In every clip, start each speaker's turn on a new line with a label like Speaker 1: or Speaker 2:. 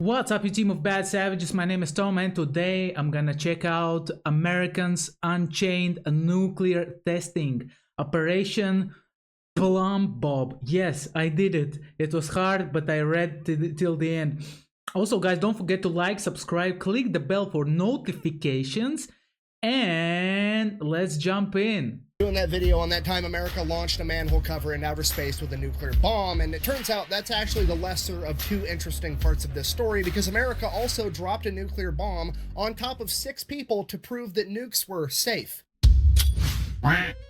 Speaker 1: What's up, you team of bad savages? My name is Tom, and today I'm gonna check out Americans Unchained nuclear testing Operation Plumbob. Yes, I did it. It was hard, but I read till the end. Also, guys, don't forget to like, subscribe, click the bell for notifications, and let's jump in.
Speaker 2: Doing that video on that time America launched a manhole cover in outer space with a nuclear bomb, and it turns out that's actually the lesser of two interesting parts of this story, because America also dropped a nuclear bomb on top of 6 people to prove that nukes were safe.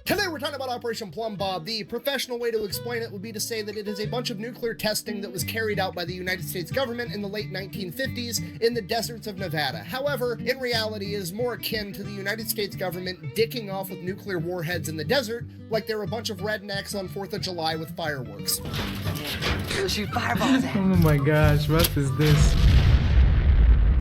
Speaker 2: Today we're talking about Operation Plumbob. The professional way to explain it would be to say that it is a bunch of nuclear testing that was carried out by the United States government in the late 1950s in the deserts of Nevada. However, in reality, it is more akin to the United States government dicking off with nuclear warheads in the desert like they're a bunch of rednecks on 4th of July with fireworks.
Speaker 3: We'll shoot fireballs at.
Speaker 1: Oh my gosh, what is this?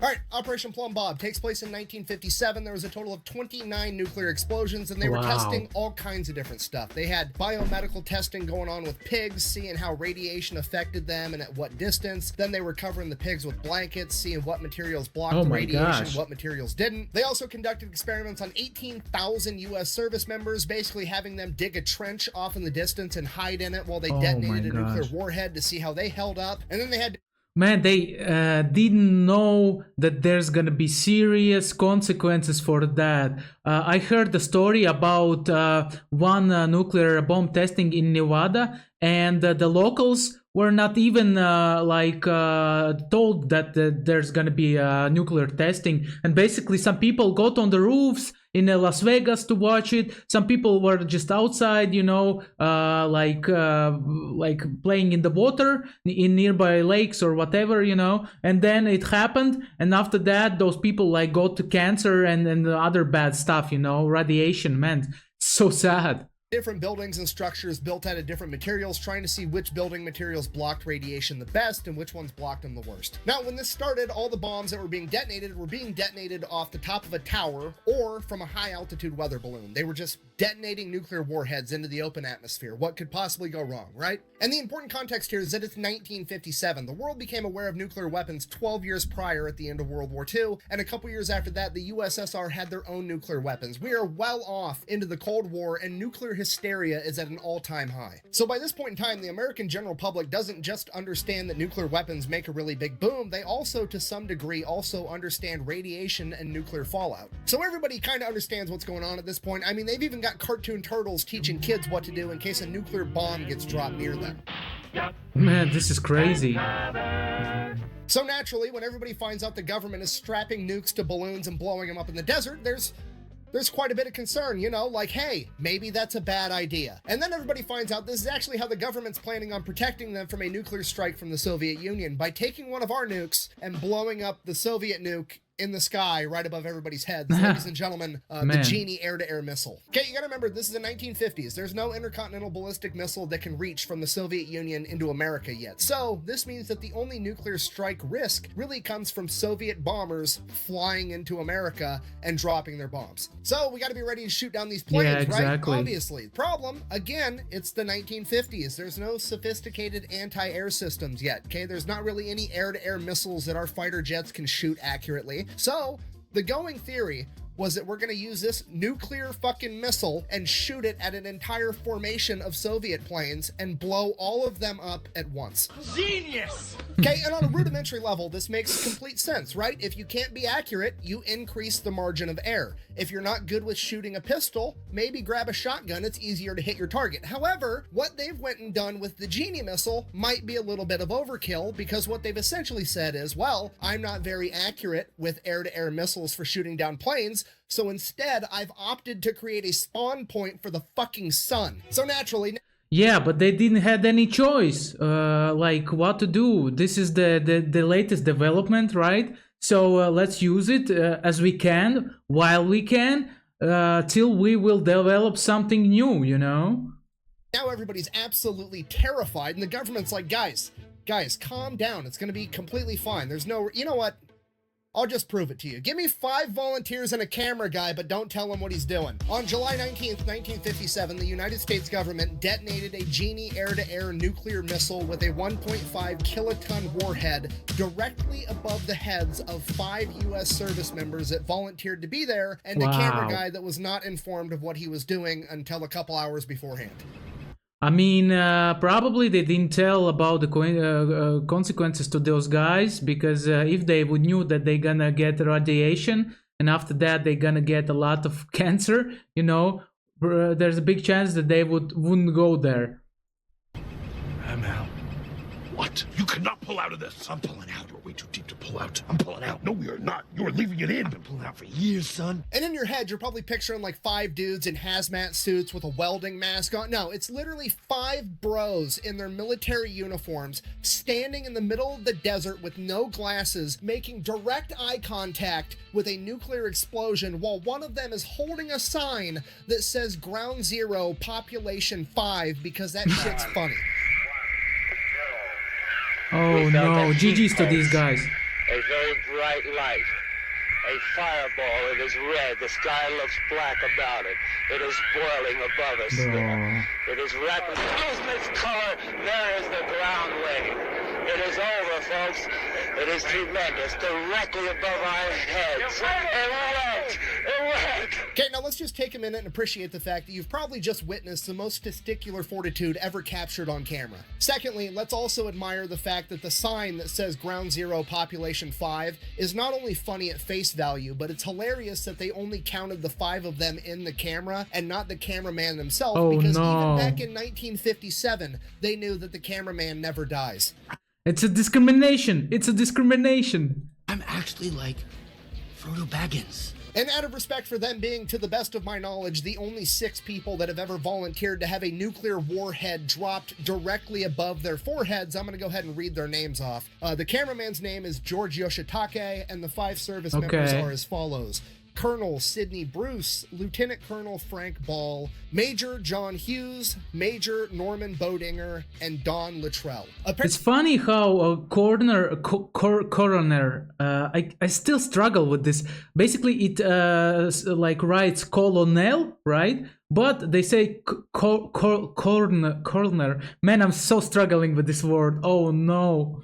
Speaker 2: Alright, Operation Plumbob takes place in 1957. There was a total of 29 nuclear explosions, and they were testing all kinds of different stuff. They had biomedical testing going on with pigs, seeing how radiation affected them and at what distance. Then they were covering the pigs with blankets, seeing what materials blocked the radiation, what materials didn't. They also conducted experiments on 18,000 US service members, basically having them dig a trench off in the distance and hide in it while they detonated a nuclear warhead to see how they held up. And then they had
Speaker 1: Man, they didn't know that there's gonna be serious consequences for that. I heard the story about one nuclear bomb testing in Nevada, and the locals were not even told that there's gonna be nuclear testing. And basically, some people got on the roofs in Las Vegas to watch it. Some people were just outside, you know, like playing in the water in nearby lakes or whatever, you know. And then it happened, and after that, those people like got to cancer and other bad stuff, you know, radiation. Man, so sad.
Speaker 2: Different buildings and structures built out of different materials, trying to see which building materials blocked radiation the best and which ones blocked them the worst. Now, when this started, all the bombs that were being detonated off the top of a tower or from a high altitude weather balloon. They were just detonating nuclear warheads into the open atmosphere. What could possibly go wrong, right? And the important context here is that it's 1957. The world became aware of nuclear weapons 12 years prior at the end of World War II, and a couple years after that, the USSR had their own nuclear weapons. We are well off into the Cold War, and nuclear hysteria is at an all-time high. So by this point in time, the American general public doesn't just understand that nuclear weapons make a really big boom, they also, to some degree, also understand radiation and nuclear fallout. So everybody kind of understands what's going on at this point. I mean, they've even got cartoon turtles teaching kids what to do in case a nuclear bomb gets dropped near them.
Speaker 1: Man, this is crazy.
Speaker 2: So naturally, when everybody finds out the government is strapping nukes to balloons and blowing them up in the desert, there's quite a bit of concern, you know, like, hey, maybe that's a bad idea. And then everybody finds out this is actually how the government's planning on protecting them from a nuclear strike from the Soviet Union, by taking one of our nukes and blowing up the Soviet nuke in the sky right above everybody's heads. Ladies and gentlemen, the Genie air-to-air missile. Okay, you gotta remember, this is the 1950s. There's no intercontinental ballistic missile that can reach from the Soviet Union into America yet. So this means that the only nuclear strike risk really comes from Soviet bombers flying into America and dropping their bombs. So we gotta be ready to shoot down these planes, right? Obviously. Problem, again, it's the 1950s. There's no sophisticated anti-air systems yet, okay? There's not really any air-to-air missiles that our fighter jets can shoot accurately. So the going theory was that we're going to use this nuclear fucking missile and shoot it at an entire formation of Soviet planes and blow all of them up at once. Genius! Okay, and on a rudimentary level, this makes complete sense, right? If you can't be accurate, you increase the margin of error. If you're not good with shooting a pistol, maybe grab a shotgun, it's easier to hit your target. However, what they've went and done with the Genie missile might be a little bit of overkill, because what they've essentially said is, well, I'm not very accurate with air-to-air missiles for shooting down planes, so instead, I've opted to create a spawn point for the fucking sun. So naturally...
Speaker 1: Yeah, but they didn't have any choice, like what to do. This is the latest development, right? So let's use it as we can, while we can, till we will develop something new, you know?
Speaker 2: Now everybody's absolutely terrified, and the government's like, guys, calm down. It's going to be completely fine. There's no... You know what? I'll just prove it to you. Give me 5 volunteers and a camera guy, but don't tell him what he's doing. On July 19th, 1957, the United States government detonated a Genie air-to-air nuclear missile with a 1.5 kiloton warhead directly above the heads of 5 U.S. service members that volunteered to be there, and a camera guy that was not informed of what he was doing until a couple hours beforehand.
Speaker 1: I mean, probably they didn't tell about the consequences to those guys, because if they would knew that they're gonna get radiation and after that they're gonna get a lot of cancer, you know, there's a big chance that they wouldn't go there.
Speaker 4: I'm out. What? You cannot pull out of this. I'm pulling out. You're way too deep to pull out. I'm pulling out. No, you're not. You're leaving it in. I've been pulling out for years, son.
Speaker 2: And in your head, you're probably picturing like 5 dudes in hazmat suits with a welding mask on. No, it's literally 5 bros in their military uniforms standing in the middle of the desert with no glasses, making direct eye contact with a nuclear explosion while one of them is holding a sign that says Ground Zero, Population 5, because that shit's funny.
Speaker 1: Oh no, GG's to these guys.
Speaker 5: A very bright light. A fireball. It is red. The sky looks black about it. It is boiling above us there. It is rapidly losing its color. There is the ground wave. It is over, folks. It is tremendous. Directly above our heads. It went. It went.
Speaker 2: Okay, now let's just take a minute and appreciate the fact that you've probably just witnessed the most testicular fortitude ever captured on camera. Secondly, let's also admire the fact that the sign that says Ground Zero, Population 5 is not only funny at face value, but it's hilarious that they only counted the 5 of them in the camera and not the cameraman himself, because even back in 1957, they knew that the cameraman never dies.
Speaker 1: It's a discrimination. It's a discrimination.
Speaker 3: I'm actually like Frodo Baggins.
Speaker 2: And out of respect for them being, to the best of my knowledge, the only 6 people that have ever volunteered to have a nuclear warhead dropped directly above their foreheads, I'm going to go ahead and read their names off. The cameraman's name is George Yoshitake, and the 5 service members are as follows. Colonel Sidney Bruce, Lieutenant Colonel Frank Ball, Major John Hughes, Major Norman Bodinger, and Don Luttrell.
Speaker 1: It's funny how a coroner, I still struggle with this. Basically, it like writes colonel, right? But they say coroner. Man, I'm so struggling with this word. Oh no.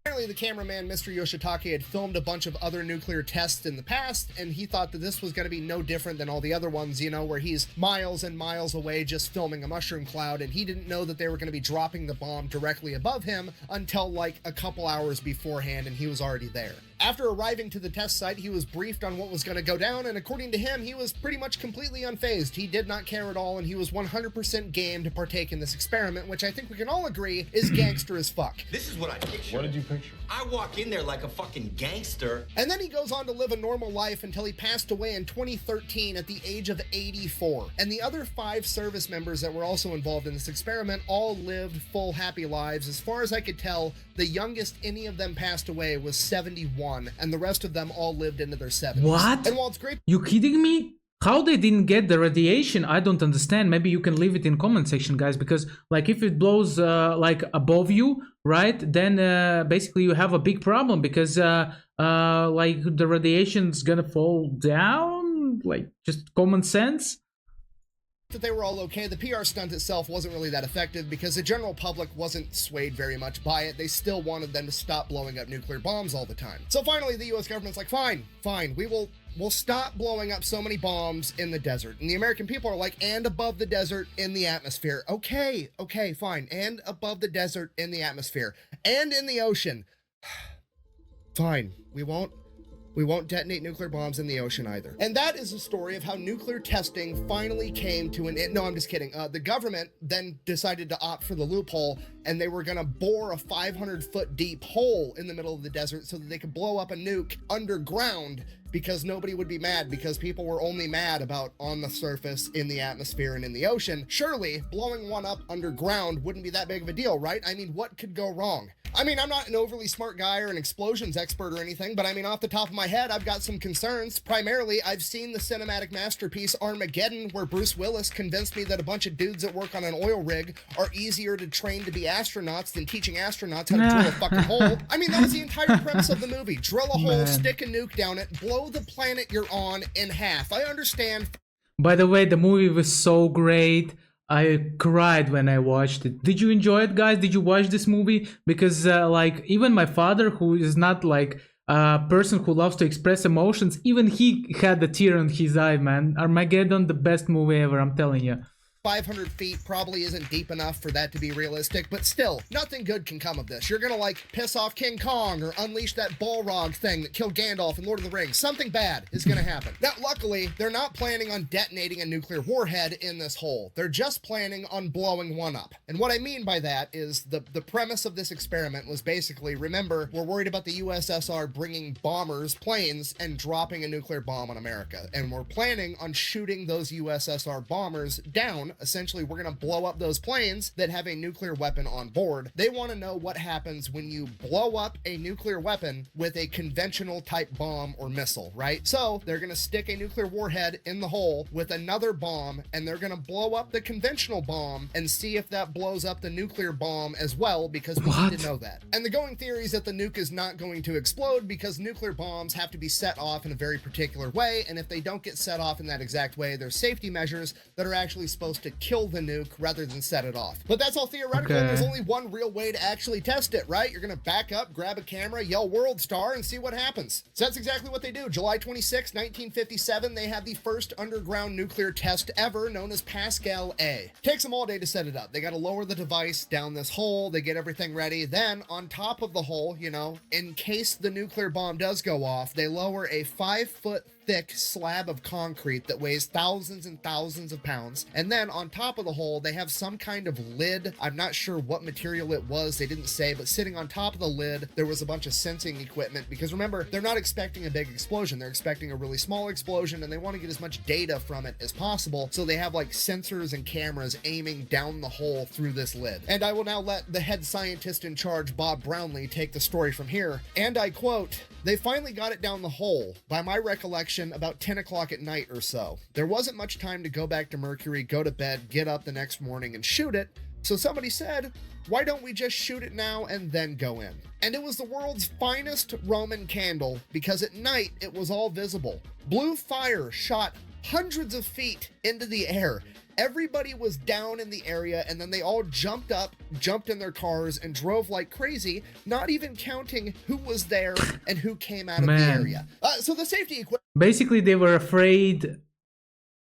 Speaker 2: Apparently the cameraman, Mr. Yoshitake, had filmed a bunch of other nuclear tests in the past, and he thought that this was going to be no different than all the other ones, you know, where he's miles and miles away just filming a mushroom cloud, and he didn't know that they were going to be dropping the bomb directly above him until like a couple hours beforehand, and he was already there. After arriving to the test site, he was briefed on what was going to go down, and according to him, he was pretty much completely unfazed. He did not care at all, and he was 100% game to partake in this experiment, which I think we can all agree is gangster as fuck.
Speaker 6: This is what I picture.
Speaker 4: What did you picture?
Speaker 6: I walk in there like a fucking gangster.
Speaker 2: And then he goes on to live a normal life until he passed away in 2013 at the age of 84. And the other 5 service members that were also involved in this experiment all lived full, happy lives. As far as I could tell, the youngest any of them passed away was 71, and the rest of them all lived into their 70s.
Speaker 1: What?
Speaker 2: And while it's great...
Speaker 1: You kidding me? How they didn't get the radiation, I don't understand. Maybe you can leave it in comment section, guys, because like if it blows like above you, right, then basically you have a big problem, because like the radiation's gonna fall down, like just common sense.
Speaker 2: That they were all okay. The PR stunt itself wasn't really that effective because the general public wasn't swayed very much by it. They still wanted them to stop blowing up nuclear bombs all the time. So finally, the US government's like, fine, we'll stop blowing up so many bombs in the desert. And the American people are like, and above the desert in the atmosphere. Okay, fine. And above the desert in the atmosphere. And in the ocean. Fine, we won't detonate nuclear bombs in the ocean either. And that is the story of how nuclear testing finally came to an end. No, I'm just kidding. The government then decided to opt for the loophole, and they were gonna bore a 500-foot deep hole in the middle of the desert so that they could blow up a nuke underground because nobody would be mad, because people were only mad about on the surface, in the atmosphere, and in the ocean. Surely blowing one up underground wouldn't be that big of a deal, right? I mean, what could go wrong? I mean, I'm not an overly smart guy or an explosions expert or anything, but I mean, off the top of my head, I've got some concerns. Primarily, I've seen the cinematic masterpiece Armageddon, where Bruce Willis convinced me that a bunch of dudes that work on an oil rig are easier to train to be astronauts than teaching astronauts how to drill a fucking hole. I mean, that was the entire premise of the movie. Drill a hole, stick a nuke down it, blow the planet you're on in half. I understand.
Speaker 1: By the way, the movie was so great. I cried when I watched it. Did you enjoy it, guys? Did you watch this movie? Because like, even my father, who is not like a person who loves to express emotions, even he had a tear in his eye, man. Armageddon, the best movie ever, I'm telling you.
Speaker 2: 500 feet probably isn't deep enough for that to be realistic, but still, nothing good can come of this. You're gonna like piss off King Kong or unleash that Balrog thing that killed Gandalf in Lord of the Rings. Something bad is gonna happen. Now, luckily, they're not planning on detonating a nuclear warhead in this hole. They're just planning on blowing one up. And what I mean by that is the premise of this experiment was basically, remember, we're worried about the USSR bringing bombers, planes, and dropping a nuclear bomb on America. And we're planning on shooting those USSR bombers down. Essentially, we're going to blow up those planes that have a nuclear weapon on board. They want to know what happens when you blow up a nuclear weapon with a conventional type bomb or missile, right? So they're going to stick a nuclear warhead in the hole with another bomb, and they're going to blow up the conventional bomb and see if that blows up the nuclear bomb as well, because we need to know that. And the going theory is that the nuke is not going to explode because nuclear bombs have to be set off in a very particular way, and if they don't get set off in that exact way, there's safety measures that are actually supposed to kill the nuke rather than set it off. But that's all theoretical.
Speaker 1: Okay.
Speaker 2: There's only one real way to actually test it, right? You're gonna back up, grab a camera, yell World Star, and see what happens. So that's exactly what they do. July 26, 1957, they have the first underground nuclear test ever, known as Pascal A. Takes them all day to set it up. They gotta lower the device down this hole, they get everything ready. Then, on top of the hole, you know, in case the nuclear bomb does go off, they lower a 5-foot thick slab of concrete that weighs thousands and thousands of pounds. And then on top of the hole, they have some kind of lid. I'm not sure what material it was, they didn't say, but sitting on top of the lid, there was a bunch of sensing equipment, because remember, they're not expecting a big explosion. They're expecting a really small explosion, and they want to get as much data from it as possible. So they have like sensors and cameras aiming down the hole through this lid. And I will now let the head scientist in charge, Bob Brownlee, take the story from here. And I quote, "They finally got it down the hole, by my recollection, about 10 o'clock at night or so. There wasn't much time to go back to Mercury, go to bed, get up the next morning and shoot it. So somebody said, why don't we just shoot it now and then go in? And it was the world's finest Roman candle, because at night it was all visible. Blue fire shot hundreds of feet into the air. Everybody was down in the area, and then they all jumped up, jumped in their cars, and drove like crazy, not even counting who was there and who came out of the area." So the safety equipment...
Speaker 1: Basically, they were afraid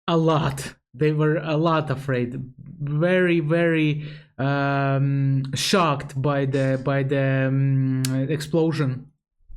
Speaker 1: a lot. They were a lot afraid. Very, very shocked by the explosion.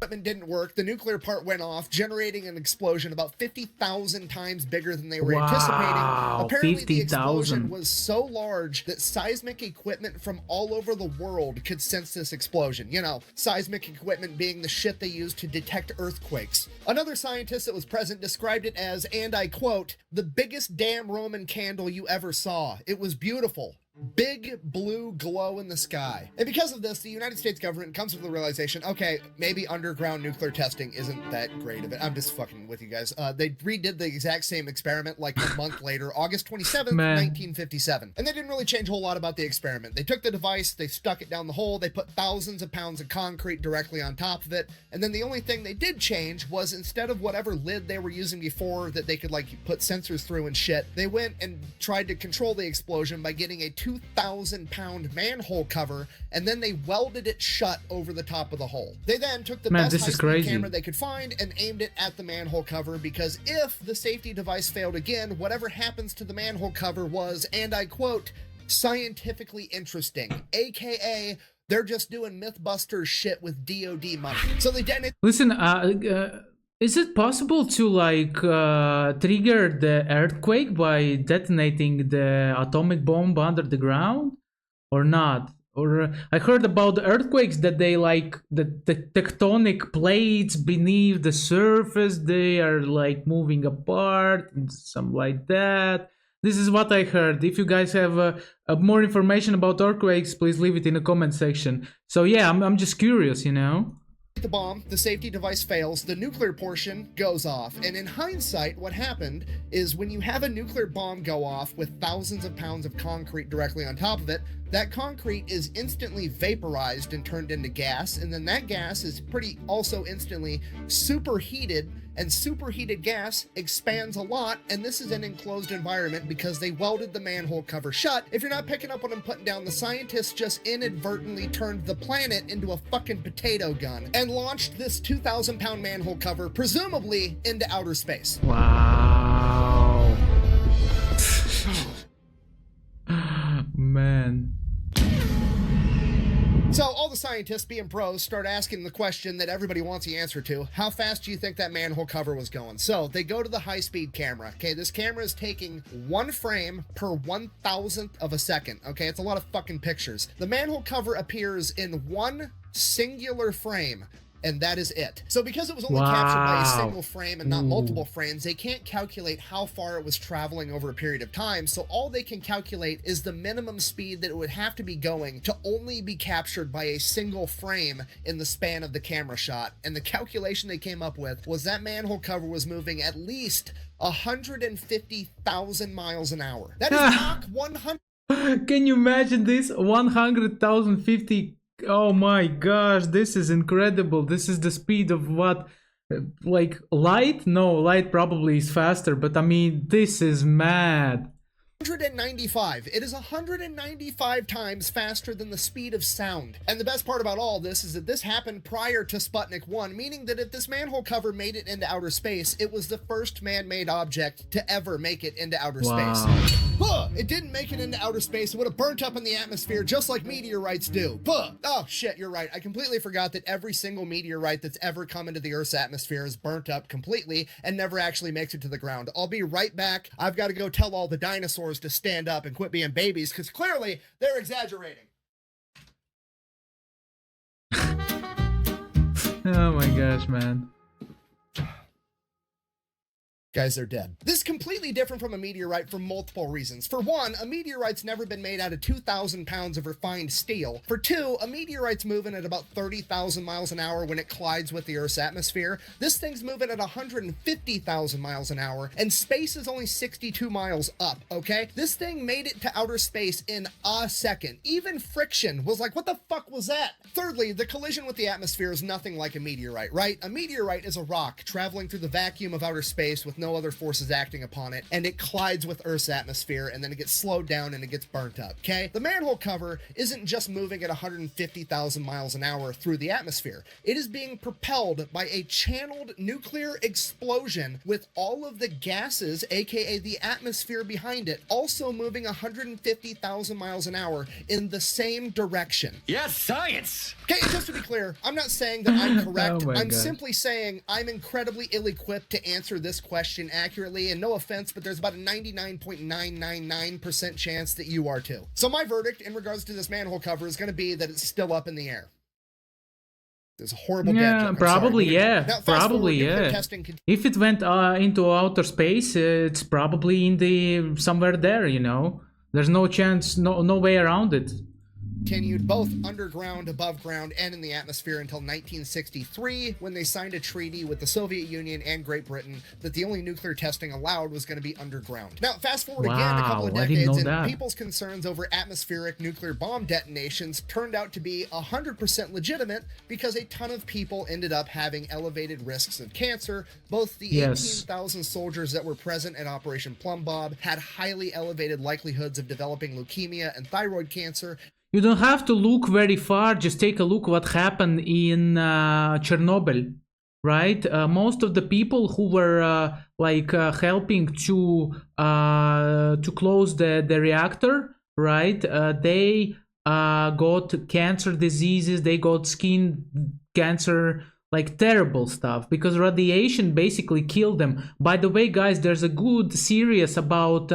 Speaker 2: Didn't work. The nuclear part went off, generating an explosion about 50,000 times bigger than they were anticipating. Apparently,
Speaker 1: 50,000.
Speaker 2: the explosion was so large that seismic equipment from all over the world could sense this explosion. You know, seismic equipment being the shit they use to detect earthquakes. Another scientist that was present described it as, and I quote, "the biggest damn Roman candle you ever saw. It was beautiful. Big blue glow in the sky." And because of this, the United States government comes to the realization, okay, maybe underground nuclear testing isn't that great of it. I'm just fucking with you guys. They redid the exact same experiment like a month later, August 27th, 1957. And they didn't really change a whole lot about the experiment. They took the device, they stuck it down the hole, they put thousands of pounds of concrete directly on top of it. And then the only thing they did change was, instead of whatever lid they were using before that they could like put sensors through and shit, they went and tried to control the explosion by getting a 2,000-pound manhole cover, and then they welded it shut over the top of the hole. They then took the best high-speed camera they could find and aimed it at the manhole cover, because if the safety device failed again, whatever happens to the manhole cover was, and I quote, "scientifically interesting," aka they're just doing Mythbusters shit with DOD money. So they detonated.
Speaker 1: Listen, is it possible to like trigger the earthquake by detonating the atomic bomb under the ground, or not? or I heard about the earthquakes that they like the tectonic plates beneath the surface, they are like moving apart and something like that. This is what I heard. If you guys have more information about earthquakes, please leave it in the comment section. So yeah, I'm just curious, you know.
Speaker 2: The bomb, the safety device fails, the nuclear portion goes off, and in hindsight, what happened is when you have a nuclear bomb go off with thousands of pounds of concrete directly on top of it, that concrete is instantly vaporized and turned into gas, and then that gas is pretty also instantly superheated, and superheated gas expands a lot, and this is an enclosed environment because they welded the manhole cover shut. If you're not picking up what I'm putting down, the scientists just inadvertently turned the planet into a fucking potato gun and launched this 2,000-pound manhole cover, presumably into outer space.
Speaker 1: Wow. Man.
Speaker 2: So all the scientists, being pros, start asking the question that everybody wants the answer to. How fast do you think that manhole cover was going? So they go to the high-speed camera. Okay, this camera is taking 1 frame per 1,000th of a second. Okay, it's a lot of fucking pictures. The manhole cover appears in 1 singular frame, and that is it. So because it was only captured by a single frame and not multiple frames, they can't calculate how far it was traveling over a period of time. So all they can calculate is the minimum speed that it would have to be going to only be captured by a single frame in the span of the camera shot. And the calculation they came up with was that manhole cover was moving at least 150,000 miles an hour. That is Mach 100.
Speaker 1: Can you imagine this? 100,050. Oh my gosh, this is incredible. This is the speed of what? Like light? No, light probably is faster, but I mean, this is mad.
Speaker 2: 195. It is 195 times faster than the speed of sound. And the best part about all this is that this happened prior to Sputnik 1, meaning that if this manhole cover made it into outer space, it was the first man-made object to ever make it into outer space. Huh, it didn't make it into outer space. It would have burnt up in the atmosphere just like meteorites do. Huh. Oh shit, you're right. I completely forgot that every single meteorite that's ever come into the Earth's atmosphere is burnt up completely and never actually makes it to the ground. I'll be right back. I've got to go tell all the dinosaurs to stand up and quit being babies, because clearly they're exaggerating.
Speaker 1: Oh my gosh, man.
Speaker 2: Guys, they're dead. This is completely different from a meteorite for multiple reasons. For one, a meteorite's never been made out of 2,000 pounds of refined steel. For two, a meteorite's moving at about 30,000 miles an hour when it collides with the Earth's atmosphere. This thing's moving at 150,000 miles an hour, and space is only 62 miles up, okay? This thing made it to outer space in a second. Even friction was like, what the fuck was that? Thirdly, the collision with the atmosphere is nothing like a meteorite, right? A meteorite is a rock traveling through the vacuum of outer space with no other forces acting upon it, and it collides with Earth's atmosphere, and then it gets slowed down and it gets burnt up, okay? The manhole cover isn't just moving at 150,000 miles an hour through the atmosphere. It is being propelled by a channeled nuclear explosion with all of the gases, aka the atmosphere behind it, also moving 150,000 miles an hour in the same direction.
Speaker 6: Yes, science!
Speaker 2: Okay, just to be clear, I'm not saying that I'm correct.
Speaker 1: Oh my
Speaker 2: I'm
Speaker 1: God.
Speaker 2: simply saying I'm incredibly ill-equipped to answer this question accurately, and no offense, but there's about a 99.999% chance that you are too. So my verdict in regards to this manhole cover is going to be that it's still up in the air. There's a horrible dad
Speaker 1: Yeah,
Speaker 2: joke. I'm
Speaker 1: probably,
Speaker 2: sorry.
Speaker 1: yeah.
Speaker 2: Now, fast
Speaker 1: Probably,
Speaker 2: forward, nuclear
Speaker 1: yeah.
Speaker 2: testing
Speaker 1: If it went into outer space, it's probably in the somewhere there, you know. There's no chance, no way around it.
Speaker 2: continued both underground, above ground, and in the atmosphere until 1963, when they signed a treaty with the Soviet Union and Great Britain that the only nuclear testing allowed was going to be underground. Now, fast forward again a couple of
Speaker 1: Wow, I didn't
Speaker 2: decades,
Speaker 1: know
Speaker 2: and
Speaker 1: that.
Speaker 2: people's concerns over atmospheric nuclear bomb detonations turned out to be 100% legitimate because a ton of people ended up having elevated risks of cancer. Both the
Speaker 1: Yes.
Speaker 2: 18,000 soldiers that were present at Operation Plumbob had highly elevated likelihoods of developing leukemia and thyroid cancer.
Speaker 1: You don't have to look very far, just take a look what happened in Chernobyl, right? Most of the people who were helping to close the reactor, right? They got cancer diseases, they got skin cancer, like terrible stuff, because radiation basically killed them. By the way, guys, there's a good series about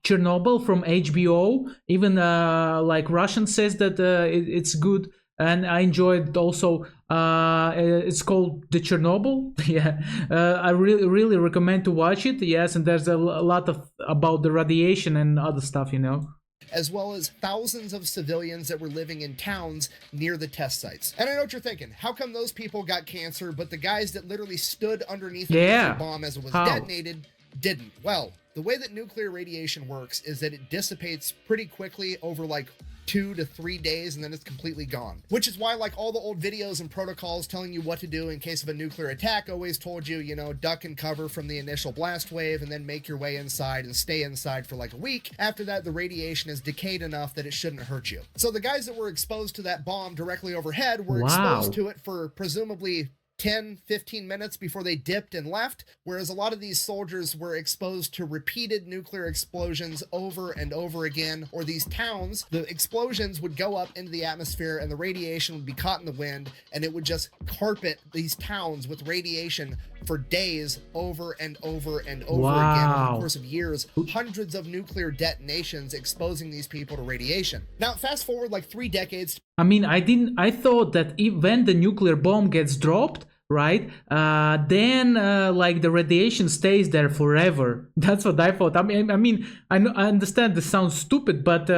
Speaker 1: Chernobyl from HBO. Even like Russian says that it's good, and I enjoyed it also. It's called The Chernobyl. Yeah, I really recommend to watch it. Yes, and there's a lot of about the radiation and other stuff, you know.
Speaker 2: As well as thousands of civilians that were living in towns near the test sites. And I know what you're thinking. How come those people got cancer, but the guys that literally stood underneath the nuclear bomb as it was detonated didn't? Well, the way that nuclear radiation works is that it dissipates pretty quickly over like 2 to 3 days, and then it's completely gone. Which is why, like, all the old videos and protocols telling you what to do in case of a nuclear attack always told you, you know, duck and cover from the initial blast wave and then make your way inside and stay inside for like a week. After that, the radiation is decayed enough that it shouldn't hurt you. So the guys that were exposed to that bomb directly overhead were exposed to it for presumably 10, 15 minutes before they dipped and left, whereas a lot of these soldiers were exposed to repeated nuclear explosions over and over again, or these towns, the explosions would go up into the atmosphere and the radiation would be caught in the wind, and it would just carpet these towns with radiation for days over and over and over again over the course of years. Hundreds of nuclear detonations exposing these people to radiation. Now, fast forward like 3 decades.
Speaker 1: I mean, I thought that when the nuclear bomb gets dropped, right, then like the radiation stays there forever. That's what I thought. I mean, I understand this sounds stupid, but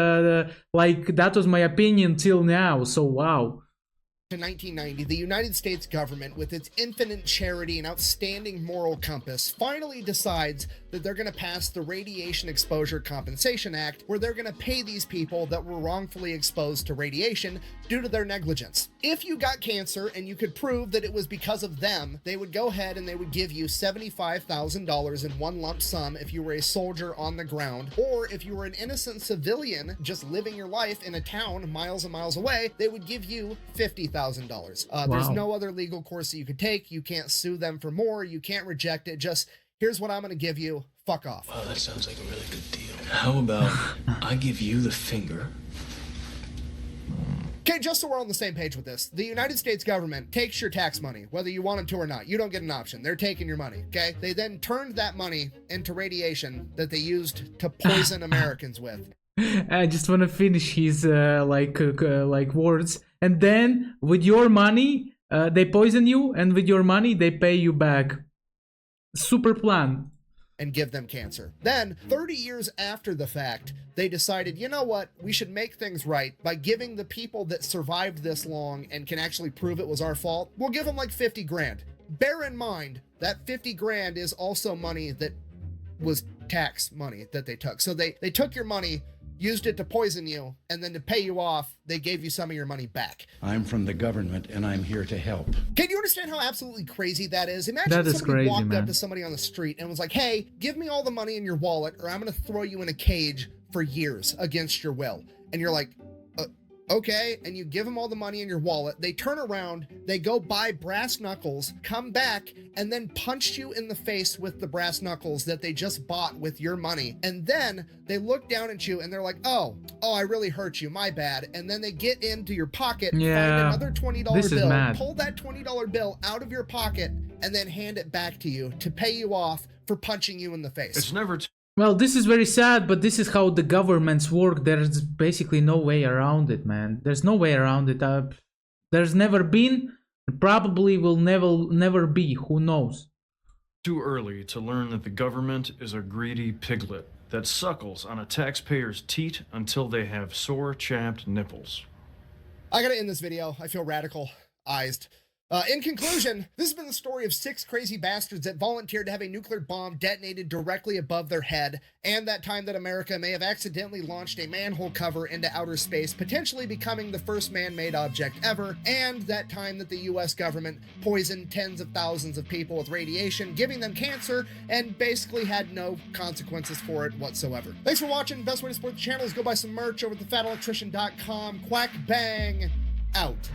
Speaker 1: like that was my opinion till now. So wow.
Speaker 2: In 1990, the United States government, with its infinite charity and outstanding moral compass, finally decides that they're going to pass the Radiation Exposure Compensation Act, where they're going to pay these people that were wrongfully exposed to radiation due to their negligence. If you got cancer and you could prove that it was because of them, they would go ahead and they would give you $75,000 in one lump sum if you were a soldier on the ground, or if you were an innocent civilian just living your life in a town miles and miles away, they would give you $50,000. There's no other legal course that you could take. You can't sue them for more. You can't reject it. Just, here's what I'm going to give you. Fuck off.
Speaker 3: Wow, that sounds like a really good deal. How about I give you the finger?
Speaker 2: Okay, just so we're on the same page with this, the United States government takes your tax money, whether you want them to or not. You don't get an option. They're taking your money, okay? They then turned that money into radiation that they used to poison Americans with.
Speaker 1: I just want to finish his like words. And then with your money, they poison you, and with your money, they pay you back. Super plan.
Speaker 2: And give them cancer. Then, 30 years after the fact, they decided, you know what, we should make things right by giving the people that survived this long and can actually prove it was our fault, we'll give them like 50 grand. Bear in mind that 50 grand is also money that was tax money that they took. So they took your money, used it to poison you, and then to pay you off, they gave you some of your money back.
Speaker 7: I'm from the government, and I'm here to help.
Speaker 2: Can you understand how absolutely crazy that is? Imagine
Speaker 1: that is
Speaker 2: somebody
Speaker 1: crazy,
Speaker 2: walked
Speaker 1: man.
Speaker 2: up to somebody on the street and was like, hey, give me all the money in your wallet, or I'm going to throw you in a cage for years against your will. And you're like, okay, and you give them all the money in your wallet, they turn around, they go buy brass knuckles, come back, and then punch you in the face with the brass knuckles that they just bought with your money. And then they look down at you and they're like, oh, I really hurt you, my bad. And then they get into your pocket, find another $20 bill, pull that $20 bill out of your pocket, and then hand it back to you to pay you off for punching you in the face.
Speaker 4: It's never
Speaker 1: Well, this is very sad, but this is how the governments work. There's basically no way around it, man. There's no way around it. There's never been, probably will never be. Who knows?
Speaker 8: Too early to learn that the government is a greedy piglet that suckles on a taxpayer's teat until they have sore, chapped nipples.
Speaker 2: I gotta end this video. I feel radicalized. In conclusion, this has been the story of 6 crazy bastards that volunteered to have a nuclear bomb detonated directly above their head, and that time that America may have accidentally launched a manhole cover into outer space, potentially becoming the first man-made object ever, and that time that the US government poisoned tens of thousands of people with radiation, giving them cancer, and basically had no consequences for it whatsoever. Thanks for watching. Best way to support the channel is go buy some merch over at thefatelectrician.com. Quack bang out.